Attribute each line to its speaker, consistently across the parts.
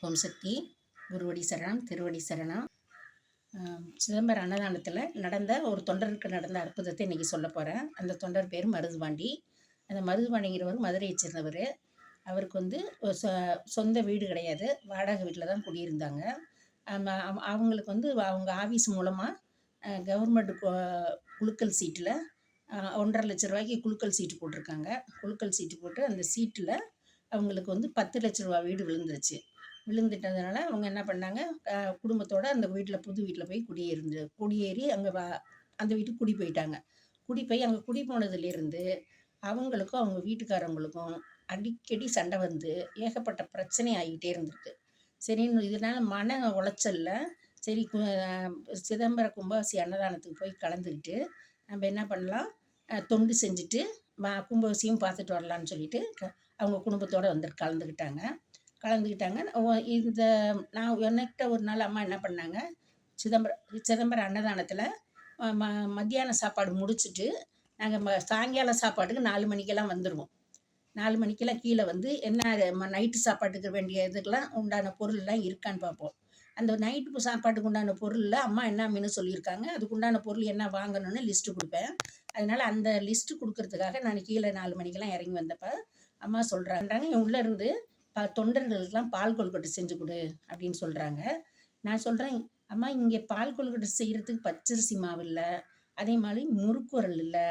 Speaker 1: ஓம் சக்தி. குருவடி சரணம், திருவடி சரணம். சிதம்பரம் அன்னதானத்தில் நடந்த ஒரு தொண்டருக்கு நடந்த அற்புதத்தை இன்றைக்கி சொல்ல போகிறேன். அந்த தொண்டர் பேர் மருதுபாண்டி. அந்த மருதுபாண்டிங்கிறவர் மதுரையை சேர்ந்தவர். அவருக்கு வந்து சொந்த வீடு கிடையாது, வாடகை வீட்டில் தான் குடியிருந்தாங்க. அவங்களுக்கு வந்து அவங்க ஆஃபீஸ் மூலமாக கவர்மெண்ட் குலுக்கல் சீட்டில் 1,50,000 ரூபாய்க்கு குலுக்கல் சீட்டு போட்டிருக்காங்க. குலுக்கல் சீட்டு போட்டு அந்த சீட்டில் அவங்களுக்கு வந்து 10,00,000 ரூபா வீடு விழுந்துட்டதுனால அவங்க என்ன பண்ணாங்க, குடும்பத்தோடு அந்த வீட்டில் புது வீட்டில் போய் குடியேறி அங்கே அந்த வீட்டுக்கு குடி போயிட்டாங்க. போய் அங்கே குடி போனதுலேருந்து அவங்களுக்கும் அவங்க வீட்டுக்காரவங்களுக்கும் அடிக்கடி சண்டை வந்து ஏகப்பட்ட பிரச்சனை ஆகிக்கிட்டே இருந்திருக்கு. சரின்னு இதனால் மன உளைச்சல்ல சரி சிதம்பர கும்பாசி அன்னதானத்துக்கு போய் கலந்துக்கிட்டு நம்ம என்ன பண்ணலாம், தொண்டு செஞ்சுட்டு கும்பாசியும் பார்த்துட்டு வரலான்னு சொல்லிட்டு அவங்க குடும்பத்தோடு கலந்துக்கிட்டாங்க. இந்த நான் என்கிட்ட ஒரு நாள் அம்மா என்ன பண்ணாங்க, சிதம்பரம் அன்னதானத்தில் மத்தியான சாப்பாடு முடிச்சுட்டு நாங்கள் சாயங்கால சாப்பாட்டுக்கு 4 மணிக்கெல்லாம் வந்துடுவோம். 4 மணிக்கெல்லாம் கீழே வந்து என்ன நைட்டு சாப்பாட்டுக்கு வேண்டிய இதுக்கெல்லாம் உண்டான பொருள்லாம் இருக்கான்னு பார்ப்போம். அந்த நைட்டு சாப்பாட்டுக்கு உண்டான பொருளில் அம்மா என்ன மெனு சொல்லியிருக்காங்க, அதுக்கு உண்டான பொருள் என்ன வாங்கணும்னு லிஸ்ட்டு கொடுப்பேன். அதனால் அந்த லிஸ்ட்டு கொடுக்கறதுக்காக நான் கீழே 4 மணிக்கெல்லாம் இறங்கி வந்தப்போ அம்மா சொல்கிறாங்க, உள்ளே இருந்து தொண்டர்களுக்கெல்லாம் பால் கொழுக்கட்டை செஞ்சு கொடு அப்படின்னு சொல்கிறாங்க. நான் சொல்கிறேன், அம்மா இங்கே பால் கொழுக்கட்டை செய்கிறதுக்கு பச்சரிசி மாவு இல்லை, அதே மாதிரி முறுக்குரல் இல்லை,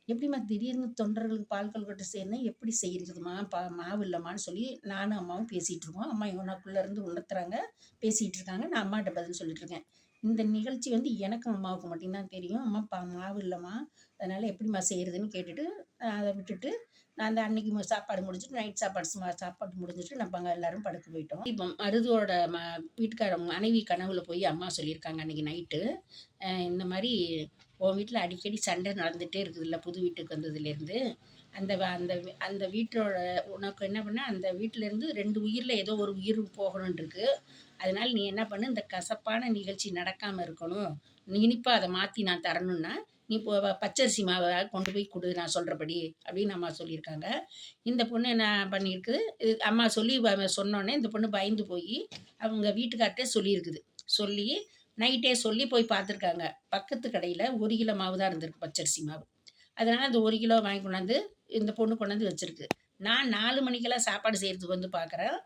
Speaker 1: எப்படிம்மா திடீர்னு தொண்டர்களுக்கு பால் கொழுக்கட்டை செய்யணும், எப்படி செய்கிறதுமா, மாவு இல்லைம்மான்னு சொல்லி நானும் அம்மாவும் பேசிகிட்டு இருக்கோம். அம்மா இவனுக்குள்ளேருந்து உணர்த்துறாங்க, பேசிகிட்டு இருக்காங்க. நான் அம்மாட்ட பதில் சொல்லிட்டு இருக்கேன். இந்த நிகழ்ச்சி வந்து எனக்கும் அம்மாவுக்கு மட்டும்தான் தெரியும். அம்மா மாவு இல்லைம்மா, அதனால் எப்படிம்மா செய்கிறதுன்னு கேட்டுட்டு அதை விட்டுட்டு நான் அந்த அன்னைக்கு சாப்பாடு முடிச்சுட்டு நைட் சாப்பாடு முடிஞ்சிட்டு நம்ம அங்கே எல்லாரும் படுக்க போயிட்டோம். இப்போ மருதுவோட வீட்டுக்காரங்க மனைவி கனவுல போய் அம்மா சொல்லியிருக்காங்க அன்னைக்கு நைட்டு, இந்த மாதிரி உன் வீட்டில் அடிக்கடி சண்டை நடந்துகிட்டே இருக்குதுல்ல புது வீட்டுக்கு வந்ததுலேருந்து, அந்த அந்த அந்த வீட்டோட உனக்கு என்ன பண்ண, அந்த வீட்டிலேருந்து 2 உயிரில் ஏதோ ஒரு உயிர் போகணுன்னு இருக்கு. அதனால் நீ என்ன பண்ணு, இந்த கசப்பான நிகழ்ச்சி நடக்காமல் இருக்கணும், இனிப்பாக அதை மாற்றி நான் தரணுன்னா நீ இப்போ பச்சரிசி மாவை கொண்டு போய் கொடு நான் சொல்கிறபடி அப்படின்னு அம்மா சொல்லியிருக்காங்க. இந்த பொண்ணு என்ன பண்ணியிருக்குது, அம்மா சொல்லி சொன்னோன்னே இந்த பொண்ணு பயந்து போய் அவங்க வீட்டுக்கார்ட்டே சொல்லியிருக்குது. சொல்லி நைட்டே சொல்லி போய் பார்த்துருக்காங்க. பக்கத்து கடையில் 1 கிலோ மாவு தான் இருந்திருக்கு, பச்சரிசி மாவு. அதனால் அந்த 1 கிலோ வாங்கி கொண்டாந்து இந்த பொண்ணு கொண்டாந்து வச்சுருக்கு. நான் 4 மணிக்கெல்லாம் சாப்பாடு செய்கிறதுக்கு வந்து பார்க்குறேன்,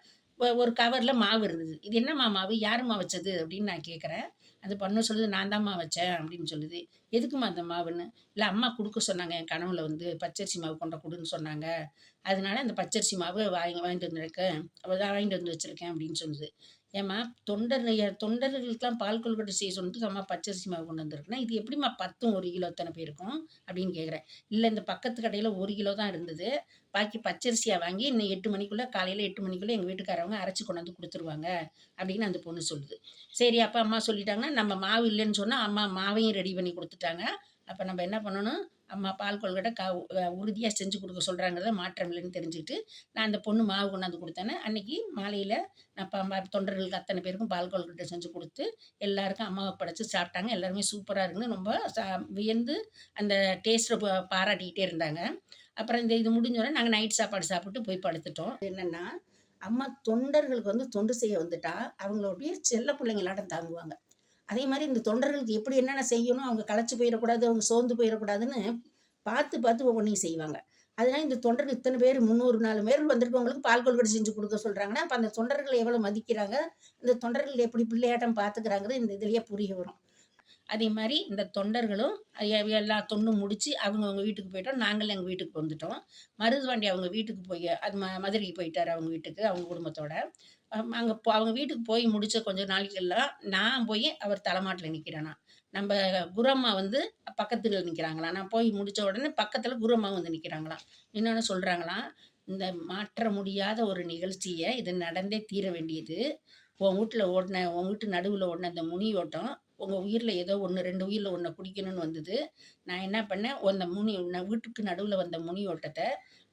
Speaker 1: ஒரு கவரில் மாவு இருந்தது. இது என்னம்மா மாவு, யாரும்மா வச்சது அப்படின்னு நான் கேட்குறேன். அந்த பொண்ணு சொல்லுது, நான் தான்மா வச்சேன் அப்படின்னு சொல்லுது. எதுக்குமா அந்த மாவுன்னு, இல்லை அம்மா கொடுக்க சொன்னாங்க, என் கனவுல வந்து பச்சரிசி மாவு கொடுன்னு சொன்னாங்க, அதனால அந்த பச்சரிசி மாவு வாங்கிட்டு வந்துருக்கேன், வாங்கிட்டு வந்து வச்சுருக்கேன் அப்படின்னு சொல்லுது. ஏம்மா தொண்டர்களுக்கெல்லாம் பால் கொழுக்கட்டை செய்ய சொன்னதுக்கு அம்மா பச்சரிசி மாவு கொண்டு வந்திருக்குன்னா இது எப்படிம்மா 10 1 கிலோ எத்தனை பேருக்கும் அப்படின்னு கேட்குறேன். இல்லை இந்த பக்கத்து கடையில் 1 கிலோ தான் இருந்தது, பாக்கி பச்சரிசியாக வாங்கி இன்னும் 8 மணிக்குள்ளே காலையில் 8 மணிக்குள்ளே எங்கள் வீட்டுக்காரவங்க அரைச்சி கொண்டாந்து கொடுத்துருவாங்க அப்படின்னு அந்த பொண்ணு சொல்லுது. சரி அப்போ அம்மா சொல்லிட்டாங்கன்னா, நம்ம மாவு இல்லைன்னு சொன்னால் அம்மா மாவையும் ரெடி பண்ணி கொடுத்துட்டாங்க. அப்போ நம்ம என்ன பண்ணணும், அம்மா பால் கொழுக்கட்டை உறுதியாக செஞ்சு கொடுக்க சொல்கிறாங்கிறத மாற்றம் இல்லைன்னு தெரிஞ்சுக்கிட்டு நான் அந்த பொண்ணு மாவு கொண்டாந்து கொடுத்தேன்னு அன்றைக்கி மாலையில் நான் தொண்டர்களுக்கு அத்தனை பேருக்கும் பால் கொழுக்கட்டை செஞ்சு கொடுத்து எல்லாருக்கும் அம்மாவை படைச்சி சாப்பிட்டாங்க. எல்லாருமே சூப்பராக இருக்குன்னு ரொம்ப வியந்து அந்த டேஸ்ட்டை பாராட்டிக்கிட்டே இருந்தாங்க. அப்புறம் இது முடிஞ்சோடனே நாங்கள் நைட் சாப்பாடு சாப்பிட்டு போய் படுத்துட்டோம். என்னென்னா, அம்மா தொண்டர்களுக்கு வந்து தொண்டு செய்ய வந்துட்டா அவங்களுடைய செல்ல பிள்ளைங்களாட்டம் தாங்குவாங்க. அதே மாதிரி இந்த தொண்டர்களுக்கு எப்படி என்னென்ன செய்யணும், அவங்க களைச்சி போயிடக்கூடாது, அவங்க சோர்ந்து போயிடக்கூடாதுன்னு பார்த்து ஒவ்வொன்றையும் செய்வாங்க. அதனால இந்த தொண்டர்கள் இத்தனை பேர் 304 பேர் வந்திருக்கவங்களுக்கு பால் கொழுக்கட்டை செஞ்சு கொடுக்க சொல்கிறாங்கன்னா, அப்போ அந்த தொண்டர்கள் எவ்வளோ மதிக்கிறாங்க, இந்த தொண்டர்கள் எப்படி பிள்ளையாட்டம் பார்த்துக்கிறாங்கிறது இந்த இதுலேயே புரிய வரும். அதே மாதிரி இந்த தொண்டர்களும் எல்லா தொண்டும் முடித்து அவங்கவுங்க வீட்டுக்கு போயிட்டோம். நாங்களும் எங்கள் வீட்டுக்கு வந்துட்டோம். மருதுபாண்டி அவங்க வீட்டுக்கு போய் அது மதுரைக்கு போயிட்டார் அவங்க வீட்டுக்கு அவங்க குடும்பத்தோட. அங்கே அவங்க வீட்டுக்கு போய் முடித்த கொஞ்சம் நாளைக்கெல்லாம் நான் போய் அவர் தலைமாட்டில் நிற்கிறேன்னா, நம்ம குரம்மா வந்து பக்கத்தில் நிற்கிறாங்களாம். நான் போய் முடித்த உடனே பக்கத்தில் குரம்மா வந்து நிற்கிறாங்களாம். இன்னொன்று சொல்கிறாங்களாம், இந்த மாற்ற முடியாத ஒரு நிகழ்ச்சியை இது நடந்தே தீர வேண்டியது. உன் வீட்டு நடுவில் ஓடின அந்த முனி ஓட்டம் உங்கள் உயிரில் ஏதோ 1 2 உயிரில் ஒன்றை குடிக்கணும்னு வந்தது. நான் என்ன பண்ணேன், அந்த வீட்டுக்கு நடுவில் வந்த முனி ஓட்டத்தை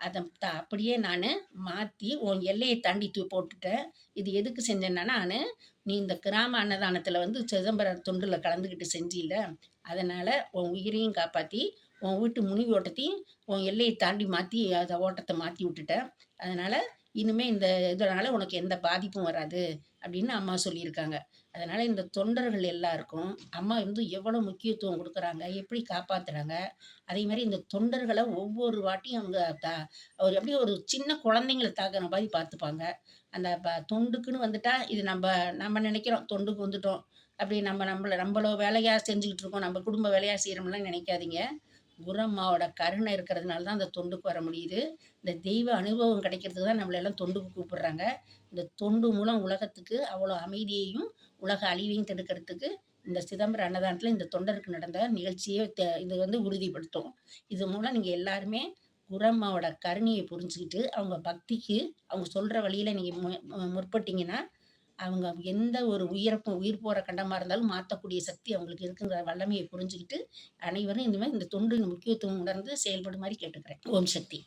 Speaker 1: அதை அப்படியே நான் மாற்றி உன் எல்லையை தாண்டி போட்டுட்டேன். இது எதுக்கு செஞ்சேன்னா, நான் நீ இந்த கிராம அன்னதானத்தில் வந்து சிதம்பரம் தொண்டில் கலந்துக்கிட்டு செஞ்சில்ல, அதனால் உன் உயிரையும் காப்பாற்றி உன் வீட்டு முனி ஓட்டத்தையும் உன் எல்லையை தாண்டி மாற்றி அதை ஓட்டத்தை மாற்றி விட்டுட்டேன். அதனால் இனிமே இந்த இதனால உனக்கு எந்த பாதிப்பும் வராது அப்படின்னு அம்மா சொல்லியிருக்காங்க. அதனால இந்த தொண்டர்கள் எல்லாருக்கும் அம்மா வந்து எவ்வளோ முக்கியத்துவம் குடுக்குறாங்க, எப்படி காப்பாத்துறாங்க. அதேமாரி இந்த தொண்டர்கள ஒவ்வொரு வாட்டியும் அவங்க ஒரு அப்படியே ஒரு சின்ன குழந்தைங்கள தாக்குன மாரி பார்த்துப்பாங்க. அந்த தொண்டுக்குன்னு வந்துட்டா, இது நம்ம நெனைக்கிறோம் தொண்டுக்கு வந்துட்டோம். அப்படி நம்பளோ வேலையா செஞ்சுகிட்டு இருக்கோம். நம்ம குடும்ப வேலையா செய்றோம்லாம் நெனைக்காதீங்க. குரம்மாவோட கருணை இருக்கிறதுனால தான் அந்த தொண்டுக்கு வர முடியுது. இந்த தெய்வ அனுபவம் கிடைக்கிறதுக்கு தான் நம்மள எல்லாம் தொண்டுக்கு கூப்பிடுறாங்க. இந்த தொண்டு மூலம் உலகத்துக்கு அவ்வளோ அமைதியையும், உலக அழிவையும் தடுக்கிறதுக்கு இந்த சிதம்பரம் அன்னதானத்தில இந்த தொண்டருக்கு நடந்த நிகழ்ச்சியே இது வந்து உறுதிப்படுத்தும். இது மூலம் நீங்க எல்லாருமே குரம்மாவோட கருணைய புரிஞ்சுகிட்டு, அவங்க பக்திக்கு அவங்க சொல்ற வழியில நீங்க முற்பட்டீங்கன்னா, அவங்க எந்த ஒரு உயிர் போற கண்டமா இருந்தாலும் மாத்தக்கூடிய சக்தி அவங்களுக்கு இருக்குங்கிற வல்லமைய புரிஞ்சுகிட்டு, அனைவரும் இந்த மாரி இந்த தொண்டின் முக்கியத்துவம் உணர்ந்து செயல்படுமாறு கேட்டுக்கிறேன். ஓம் சக்தி.